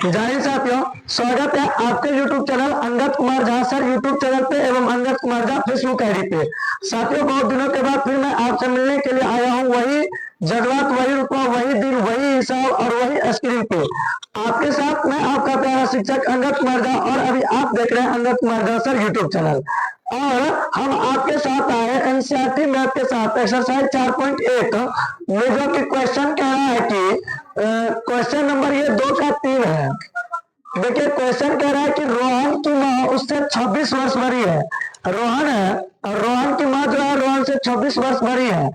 जय साथियों, स्वागत है आपके YouTube channel Angad Kumar Jha sir YouTube channel पे एवं अंगद कुमार झा फेसबुक आईडी पे। साथियों, बहुत दिनों के बाद फिर मैं आपसे मिलने के लिए आया हूँ। वही जज्बात, वही रुतबा, वही दिन, वही हिसाब और वही स्क्रीन पे आपके साथ मैं आपका प्यारा शिक्षक अंगद कुमार झा। और अभी आप देख रहे हैं Angad Kumar Jha sir YouTube channel. और हम आपके साथ आए एनसीईआरटी मैथ के साथ एक्सरसाइज 4.1 में, जो कि क्वेश्चन कह रहा है कि क्वेश्चन नंबर ये 2 का 3 है। देखिए, क्वेश्चन कह रहा है कि रोहन की माँ उससे 26 वर्ष बड़ी है। रोहन है और रोहन की माँ जो है रोहन से 26 वर्ष बड़ी है।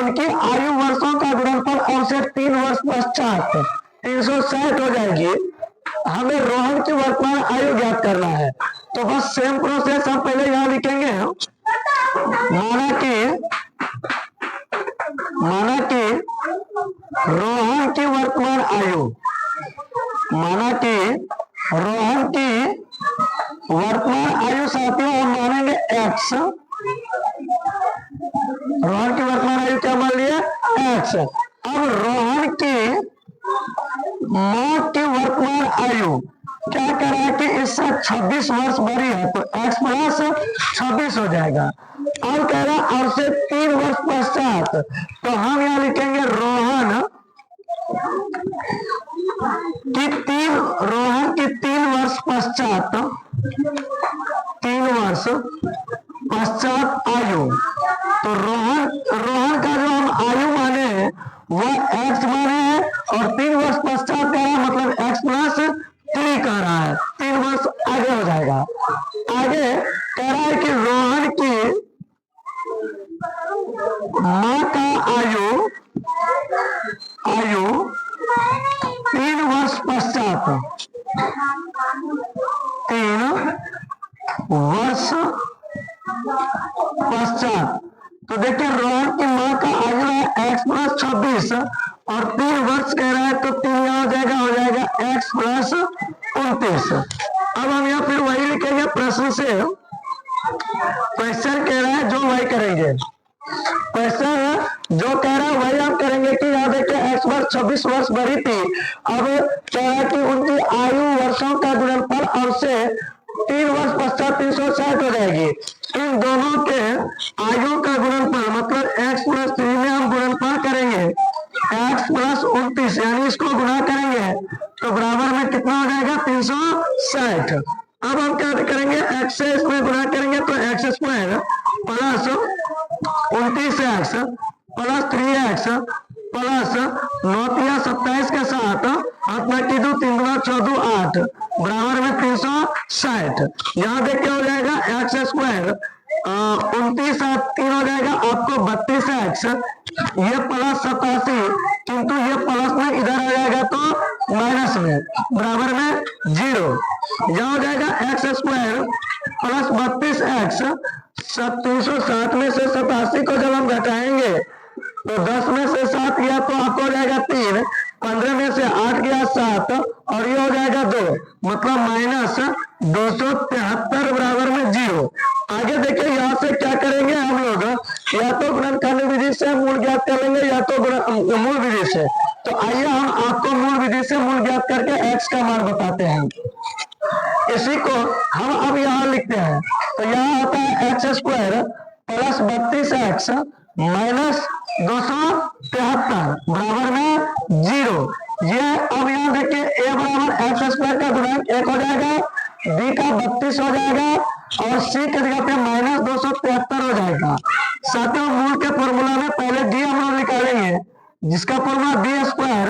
उनकी आयु वर्षों का गुणनफल अब से 3 वर्ष पश्चात 360 हो जाएगी। हमें रोहन की वर्तमान आयु ज्ञात करना है। तो बस सेम प्रोसेस हम पहले यहाँ लिखेंगे। माना कि रोहन की वर्तमान आयु, माना कि रोहन की वर्तमान आयु साथियों हम मानेंगे x। रोहन की वर्तमान आयु क्या मान लिया? x। अब रोहन की माँ की वर्तमान आयु क्या कह रहा है कि इससे 26 वर्ष बड़ी है, तो x प्लस 26 हो जाएगा। अब कह रहा है और से 3 वर्ष पश्चात, तो हम यहाँ लिखेंगे रोहन की 3 वर्ष पश्चात, 3 वर्ष पश्चात आयु। तो रोहन का जो हम आयु माने हैं वह x माने हैं और 3 वर्ष पश्चात कह रहा है, मतलब x प्लस 3 कह रहा है। 3 वर्ष आगे हो जाएगा। आगे कह रहा है कि रोहन की माँ का आयु 3 वर्ष पश्चात, 3 वर्ष पश्चात। तो देखिए, रोहन की माँ का आयु है x प्लस 26 और 3 वर्ष कह रहा है, तो 3 हो जाएगा x प्लस 29। अब हम यहाँ फिर वही लिखेंगे प्रश्न से। क्वेश्चन कह रहा है जो वही करेंगे, क्वेश्चन जो कह रहा है वही हम करेंगे। कि यहाँ देखिए x वर्ष 26 वर्ष बड़ी थी। अब कह रहा है कि उनकी आयु वर्षों का गुणनफल और से 3 वर्ष पश्चात 360 हो जाएगी। इन दोनों के आयु का गुणनफल मतलब x प्लस 3 में हम गुणनफल करेंगे x प्लस 29, यानी इसको गुणा करेंगे तो बराबर में कितना हो जाएगा? 360। अब हम क्या करेंगे? x से इसमें गुणा करेंगे तो x square plus 29x plus 3x plus 9 27 के साथ 8 में 2 3 गुना 14 8 बराबर में 360। यहाँ देख क्या हो जाएगा? एक्स स्क्वायर 29 3 हो जाएगा आपको 32x, ये प्लस 87, किंतु ये प्लस में इधर आ जाएगा तो माइनस में बराबर में 0। यहाँ हो जाएगा एक्स स्क्वायर प्लस 32x। 360 में से 87 को जब हम घटाएंगे तो 10 में से 7 गया तो आपको हो जाएगा 3, 15 में से 8 गया 7 और ये हो जाएगा 2, मतलब माइनस 273 बराबर में 0। आगे देखिए, यहाँ से क्या करेंगे हम लोग? या तो गुणनखंड विधि से मूल ज्ञात कर लेंगे या तो मूल विधि से। तो आइए हम आपको मूल विधि से मूल ज्ञात करके x का मान बताते हैं। इसी को हम अब यहाँ लिखते हैं। तो यहाँ होता है x square plus 32x minus 273 बराबर में 0। ये अब यहाँ देखिए a बराबर एक्स स्क्वायर का गुणांक 1 हो जाएगा, b का 32 हो जाएगा और c के जगह पे माइनस 273 हो जाएगा। साथियों, मूल के फॉर्मूला में पहले d हम लोग निकालेंगे, जिसका formula b square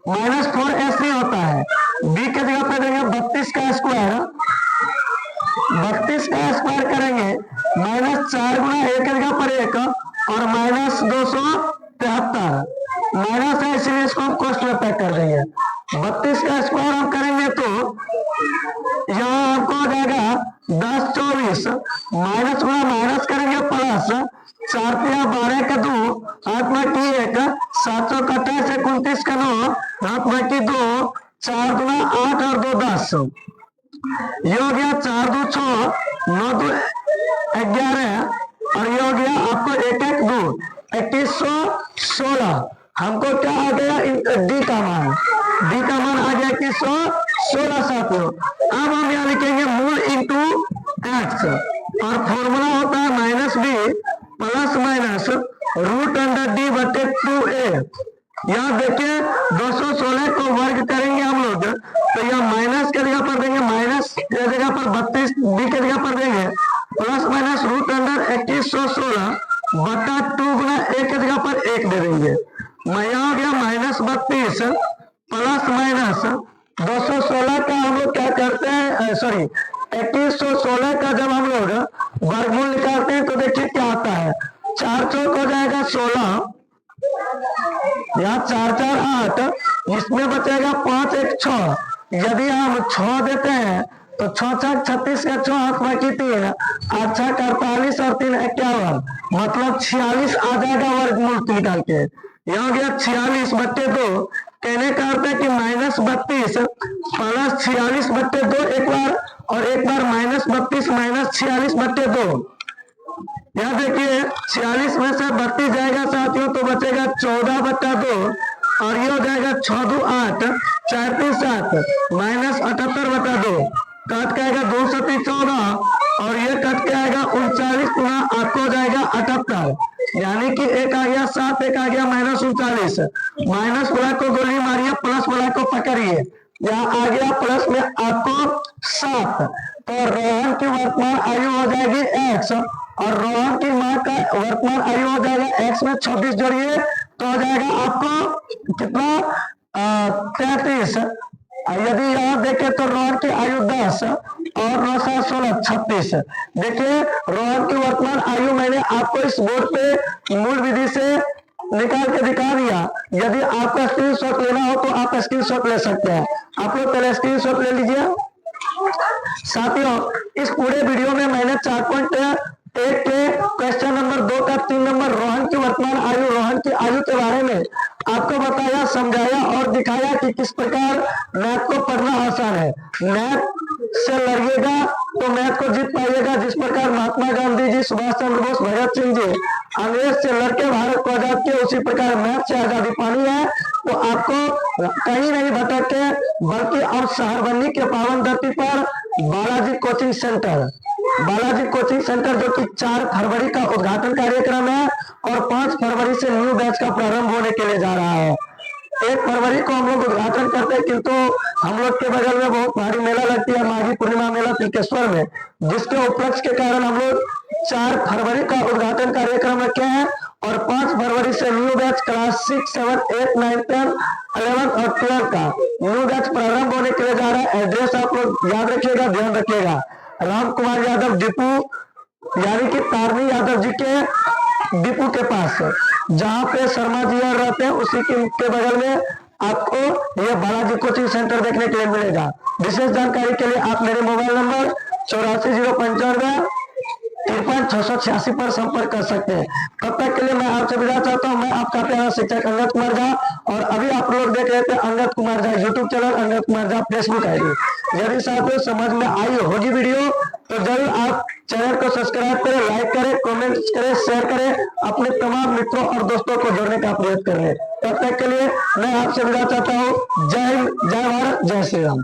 minus 4ac होता है। b के जगह पे देंगे 32 का स्क्वायर, 32 का स्क्वायर करेंगे माइनस 4 गुना 1 के जगह पर 1 और माइनस 273 माइनस है, इसलिए इसको हम कोष्ठ में पैक कर देंगे। 32 का स्क्वायर हम करेंगे तो यहाँ आपको हो जाएगा 10 24 माइनस गुना माइनस करेंगे प्लस 4 12 का 2 8 में 1 728 29 का 9 8 में 2 4 गुना 8 और 2 10, ये हो गया 4 2 6 9 2 11 और ये हो गया आपको 1 1 2 2116। हमको क्या आ गया? डी का मान आ गया 2116। 16 साथियों। अब हम यहाँ लिखेंगे मूल इंटू एक्स और फॉर्मूला होता है -b प्लस माइनस √d/2a। यहाँ देखिए 216 को वर्ग करेंगे हम लोग तो यह माइनस के जगह पर देंगे, माइनस के जगह पर 32 b के जगह पर देंगे प्लस माइनस √2116/2 गुना a के जगह पर 1 दे देंगे। यहाँ हो गया -32 प्लस माइनस 216 का हम लोग क्या करते हैं, सॉरी 2116 का जब हम लोग वर्गमूल निकालते हैं तो देखिए क्या आता है, 4 चौक हो जाएगा 16, यहाँ 4 4 8, इसमें बचेगा 5 1 6। यदि हम 6 देते हैं तो 6 6 36 का 6 हाथ बाकी 3 8 6 48 और 3 51, मतलब 46 आ जाएगा वर्गमूल निकाल के। यहाँ गया 46/2, कहने का अर्थ है कि -32 प्लस 46/2 एक बार और एक बार -32 - 46/2। यहाँ देखिए 46 में से 32 जाएगा साथियों तो बचेगा 14/2 और ये हो जाएगा 6 2 8 4 3 7 -78/2। कट के आएगा 2 7 14 और ये कट के आएगा 39 पुनः आपको हो जाएगा 78, यानी कि एक आ गया 7 एक आ गया -39। माइनस वाला को गोली मारिए, प्लस वाला को पकड़िए, यहाँ आ गया प्लस में आपको 7। तो रोहन की वर्तमान आयु हो जाएगी x और रोहन की माँ का वर्तमान आयु हो जाएगा x में 26 जोड़िए तो हो जाएगा आपको कितना 33। यदि यहाँ देखें तो रोहन की आयु 10 और 9 7 16 36। देखिए रोहन की वर्तमान आयु मैंने आपको इस बोर्ड पे मूल विधि से निकाल के दिखा दिया। यदि आपका स्क्रीनशॉट लेना हो तो आप स्क्रीनशॉट ले सकते हैं। आप लोग पहले स्क्रीनशॉट ले लीजिए। साथियों इस पूरे वीडियो में मैंने 4.1 के क्वेश्चन नंबर 2 का 3 नंबर रोहन की वर्तमान आयु, रोहन की आयु के बारे में आपको बताया, समझाया और दिखाया कि किस प्रकार मैथ को पढ़ना आसान है। मैथ से लड़िएगा तो मैथ को जीत पाइएगा। जिस प्रकार महात्मा गांधी जी, सुभाष चंद्र बोस, भगत सिंह जी अंग्रेज से लड़के भारत को आजाद किए, उसी प्रकार मैथ से आजादी पानी है तो आपको कहीं नहीं भटक के बल्कि और शहरबंदी के पावन धरती पर Balaji coaching centre, Balaji coaching centre जो कि 4 फरवरी का उद्घाटन कार्यक्रम है और 5 फरवरी से न्यू बैच का प्रारंभ होने के लिए जा रहा है। 1 फरवरी को हम लोग उद्घाटन करते हैं, किंतु हम लोग के बगल में बहुत भारी मेला लगती है, माघी पूर्णिमा मेला तिलकेश्वर में, जिसके उपलक्ष्य के कारण हम लोग 4 फरवरी का उद्घाटन कार्यक्रम रखे हैं और 5 फरवरी से न्यू बैच क्लास 6 7 8 9 10 11 और 12 का न्यू बैच प्रारंभ होने के लिए जा रहा है। एड्रेस आप लोग याद रखिएगा, ध्यान रखिएगा। राम कुमार यादव डिपो, यानी कि तारनी यादव जी के डिपो के पास, जहाँ पे शर्मा जी और रहते हैं उसी के बगल में आपको ये बालाजी कोचिंग सेंटर देखने के लिए मिलेगा। विशेष जानकारी के लिए आप मेरे मोबाइल नंबर 84 095 53 686 पर संपर्क कर सकते हैं। तब तक के लिए मैं आपसे विदा चाहता हूँ। मैं आपका प्यारा शिक्षक अंगद कुमार झा और अभी आप लोग देख रहे थे Angad Kumar Jha YouTube channel, Angad Kumar Jha Facebook ID. यदि साथियों समझ में आई होगी वीडियो तो जरूर आप चैनल को सब्सक्राइब करें, लाइक करें, कमेंट करें, शेयर करें, अपने तमाम मित्रों और दोस्तों को जोड़ने का प्रयास करें। तब तक के लिए मैं आपसे विदा चाहता हूँ। जय हिंद, जय भारत, जय श्री राम।